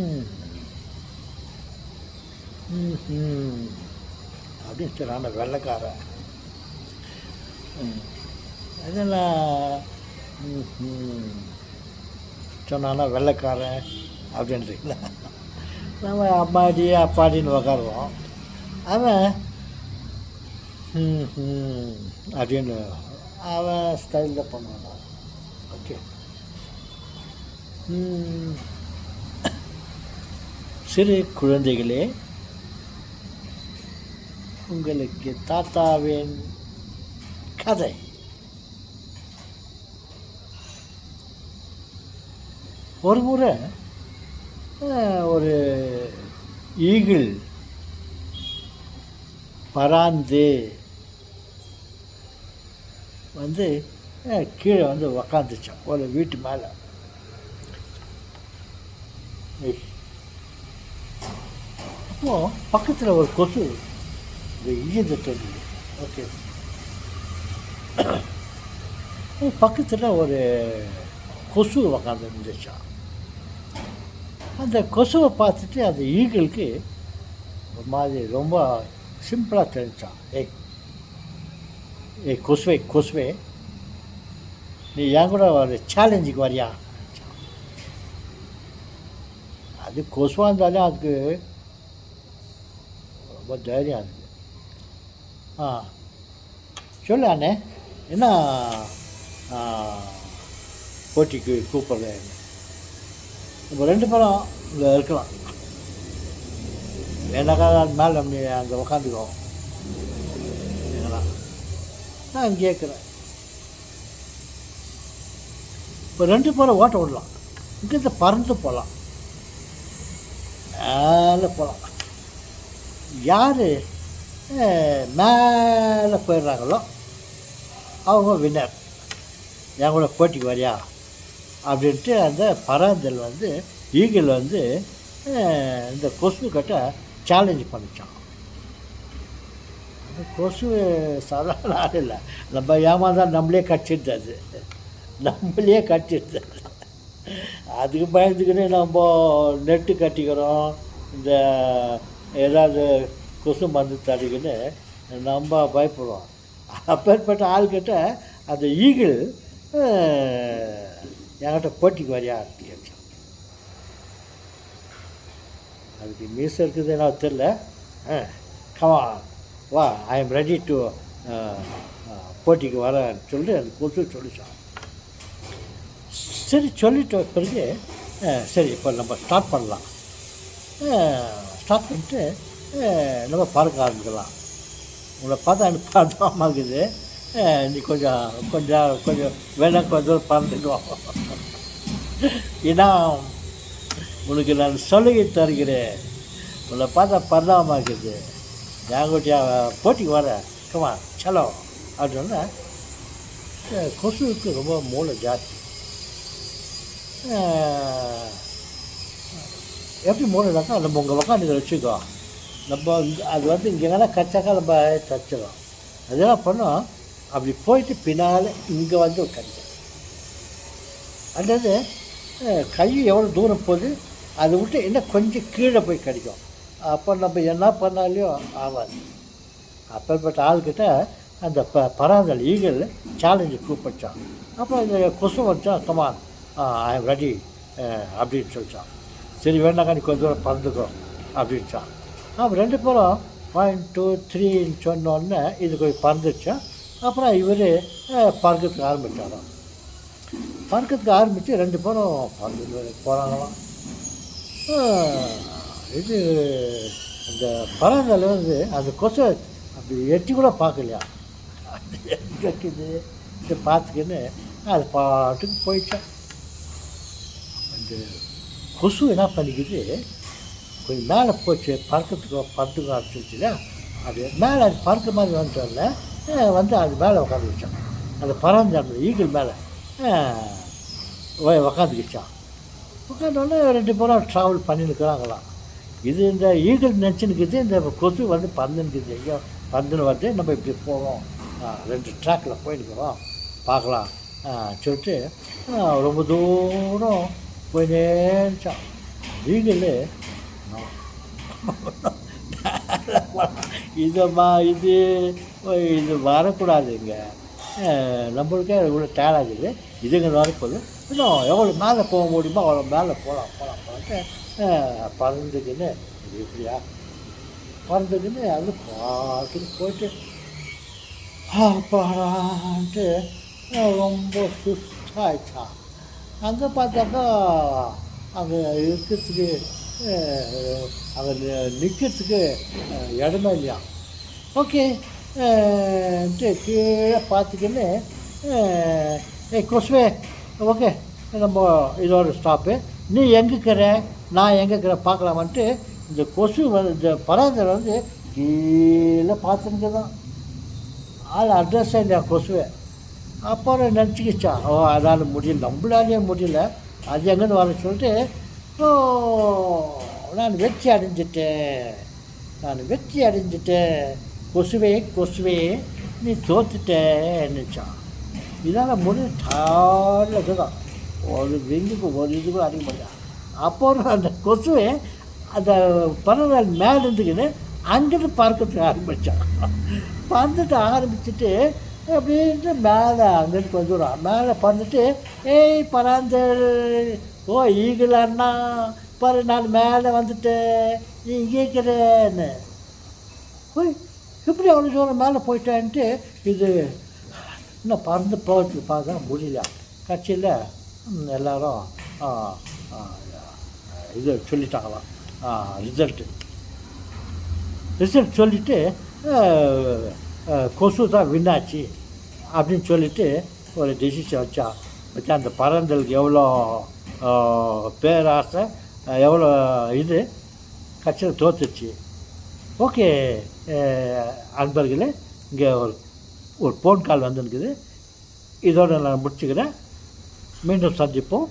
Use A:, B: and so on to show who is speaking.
A: ம் ம் அப்படின்னு சொன்னான வெள்ளைக்காரன். ம் அதெல்லாம் ம் சொன்னானா வெள்ளைக்காரன் அப்படின்றீங்களா? நம்ம அம்மாடி அப்பாடின்னு உக்காருவோம். அவன் அப்படின்னு அவன் ஸ்டைலில் பண்ணுவான். ஓகே. சிறு குழந்தைகளே, உங்களுக்கு தாத்தாவின் கதை. ஒரு முறை ஒரு ஈகிள் பராந்து வந்து கீழே வந்து உக்காந்துச்சான் ஒரு வீட்டு மேலே. அப்போது பக்கத்தில் ஒரு கொசு ஈந்துட்டு. ஓகே. பக்கத்தில் ஒரு கொசு உக்காந்து இருந்துச்சான். அந்த கொசுவை பார்த்துட்டு அந்த ஈகிளுக்கு ஒரு மாதிரி ரொம்ப சிம்பிளாக தெரிஞ்சான். ஏய் கொசுவே நீ என் கூட ஒரு சேலஞ்சுக்கு வரியா? அது கொசுவாக இருந்தாலும் அதுக்கு ரொம்ப தைரியம் இருக்குது. சொல்லு அண்ணே, என்ன போட்டிக்கு கூப்பிட்றேன். நம்ம 2 பேரும் இங்கே இருக்கலாம், வேணாக்கா அது மேலே நம்ம அங்கே உக்காந்துக்குவோம். நான் கேட்குறேன், இப்போ 2 பேரும் ஓட்ட விடலாம், இங்கேருந்து பறந்து போகலாம், மேலே போகலாம். யார் மேலே போயிடுறாங்களோ அவங்க வின்னர். என் கூட போட்டிக்கு வரியா அப்படின்ட்டு அந்த பராந்தல் வந்து ஈகிள் வந்து இந்த கொசு கிட்ட சேலஞ்சு பண்ணிச்சான். அந்த கொசு சாதாரண ஆள் இல்லை, நம்ம ஏமாந்தால் நம்மளே கடிச்சிடுது. அதுக்கு பயந்துக்கின்னு நம்ம நெட்டு கட்டிக்கிறோம், இந்த ஏதாவது கொசு மருந்து தடிக்குன்னு நம்ம பயப்படுவோம். அப்பேற்பட்ட ஆள்கிட்ட அந்த ஈகிள் என்கிட்ட போட்டிக்கு வரியா கேட்டான். அதுக்கு மீசை இருக்குது என்ன தெரில. கமான் வா, ஐ எம் ரெடி டு போட்டிக்கு வரேன்னு சொல்லி அந்த கொசு சொல்லிச்சான். சரி சொல்லிட்ட பிறகு சரி இப்போ நம்ம ஸ்டார்ட் பண்ணலாம். ஸ்டார்ட் பண்ணிட்டு நம்ம பறக்க ஆரம்பிக்கலாம். உங்களை பார்த்தா எனக்கு பதமாக இருக்குது, நீ கொஞ்சம் வேணாம் கொஞ்சம் பறந்துக்குவோம். ஏன்னா உனக்கு நான் சலுகை தருகிறேன், உங்களை பார்த்தா பரவாமல் இருக்குது, என்கிட்ட போட்டிக்கு வர கமா சலோ அப்படின்னா. கொசுவுக்கு ரொம்ப மூளை ஜாஸ்தி. எப்படி மூளைனாக்கா நம்ம உங்கள் உக்காந்து வச்சுக்கோ, நம்ம அது வந்து இங்கே எங்கன்னா கச்சாக்கா நம்ம தச்சிடும். அதெல்லாம் பண்ணோம். அப்படி போயிட்டு பின்னால் இங்கே வந்து உட்காந்து அல்லது கை எவ்வளோ தூரம் போகுது அதை விட்டு என்ன கொஞ்சம் கீழே போய் கிடைக்கும். அப்போ நம்ம என்ன பண்ணாலையும் ஆகாது. அப்பேற்பட்ட ஆள்கிட்ட அந்த பராந்தல் ஈகிள் சேலஞ்சு கூப்பிட்டான். அப்போ இந்த கொசு வச்சான், கமான் ஐ எம் ரெடி அப்படின்னு சொல்லிட்டான். சரி வேணாக்கா நீ கொஞ்சம் தூரம் பறந்துக்கோ அப்படின்ட்டான். அப்போ 2 பேரும் 1 2 3ன்னு சொன்னோடனே இது கொஞ்சம் பறந்துச்சான். அப்புறம் இவர் பறக்கிறதுக்கு ஆரம்பித்தாராம். பறக்கிறதுக்கு ஆரம்பித்து 2 பேரும் பறந்து போகிறாங்களாம். இது அந்த பறந்தால வந்து அந்த கொசை அப்படி எட்டி கூட பார்க்கலையா, வைக்குது இதை பார்த்துக்கின்னு அது பாட்டுக்கு போயிடுச்சான். அந்த கொசு என்ன பண்ணிக்குது, கொஞ்சம் மேலே போச்சு, பறத்துக்கு ஆரம்பிச்சிருச்சுல, அது மேலே அது பறக்க மாதிரி வந்துட்டோம்ல, வந்து அது மேலே உட்காந்துக்கிச்சான். அந்த பறந்து அந்த ஈகிள் மேலே உக்காந்துக்கிச்சான். உட்காந்தோடனே 2 பேரும் ட்ராவல் பண்ணின்னுக்கிறாங்களாம். இது இந்த ஈகிள் நினச்சின்னுக்குது, இந்த கொசு வந்து பறந்துன்னுக்குது. ஐயோ பறந்துன்னு வருது, நம்ம இப்படி போவோம், 2 ட்ராக்கில் போயின்னுக்கிறோம், பார்க்கலாம் சொல்லிட்டு ரொம்ப தூரம் போய் நேர்ச்சான். ஈகிள் இதம்மா இது இது வரக்கூடாதுங்க, நம்மளுக்கே இவ்வளோ டேலாகுது, இதுங்க வரப்போகுது, இன்னும் எவ்வளோ மேலே போக முடியுமோ அவ்வளோ மேலே போகலான்ட்டு பறந்துக்குன்னு இது எப்படியா பறந்துக்குன்னு அது பாட்டுன்னு போயிட்டு அப்பாடான்ட்டு ரொம்ப சுஸ்தாயிடுச்சான். அங்கே பார்த்தாக்கா அங்கே இருக்கிறதுக்கு அங்கே நிற்கிறதுக்கு இடமே இல்லையா. ஓகே கீழே பார்த்துக்கின்னு கொசுவே ஓகே நம்ம இதோட ஸ்டாப்பு, நீ எங்கே இருக்கிற நான் எங்கே இருக்கிற பார்க்கலாமான்ட்டு இந்த கொசு இந்த பறவை வந்து கீழே பார்த்துட்டு தான் ஆள் அட்ரஸே இல்லையா கொசுவை. அப்புறம் நினச்சிக்கிச்சா, ஓ அதால் முடியல, நம்மளாலேயே முடியல, அது எங்கேருந்து வர சொல்லிட்டு, ஓ நான் வெற்றி அடைஞ்சிட்டேன், கொசுவே நீ தோத்துட்டேன்னுச்சான். இதனால் முடிவு டாலில் இருக்குதான், ஒரு விங்குக்கு ஒரு இதுக்கும் அடிக்க மாட்டான். அப்புறம் அந்த கொசுவை அந்த பறவை மேலே இருந்துக்கின்னு அங்கிட்டு பறக்கிறதுக்கு ஆரம்பித்தான். பறந்துட்டு ஆரம்பிச்சுட்டு அப்படின்ட்டு மேலே அங்கிட்டு கொஞ்சம் தூரம் மேலே பறந்துட்டு, ஏய் பராந்தல், ஓ ஈகிள் அண்ணா பாரு நான் மேலே வந்துட்டேன், நீ இங்கே இருக்கிறேன்னு. ஓய் எப்படி அவ்வளோ தூரம் மேலே போயிட்டேன்ட்டு இது இன்னும் பறந்து போகிறதுக்கு பார்த்தா முடியல. கட்சியில் எல்லோரும் இது சொல்லிட்டாங்களாம், ரிசல்ட் சொல்லிவிட்டு கொசு தான் வின்னாச்சு அப்படின்னு சொல்லிவிட்டு ஒரு டெசிஷன் வச்சா அந்த பறந்தலுக்கு எவ்வளோ பேராசை, எவ்வளோ இது கட்சியில் தோத்துச்சு. ஓகே அன்பர்களே, இங்கே ஒரு ஃபோன் கால் வந்துருக்குது, இதோடு நான் முடிச்சுக்கிறேன். மீண்டும் சந்திப்போம்.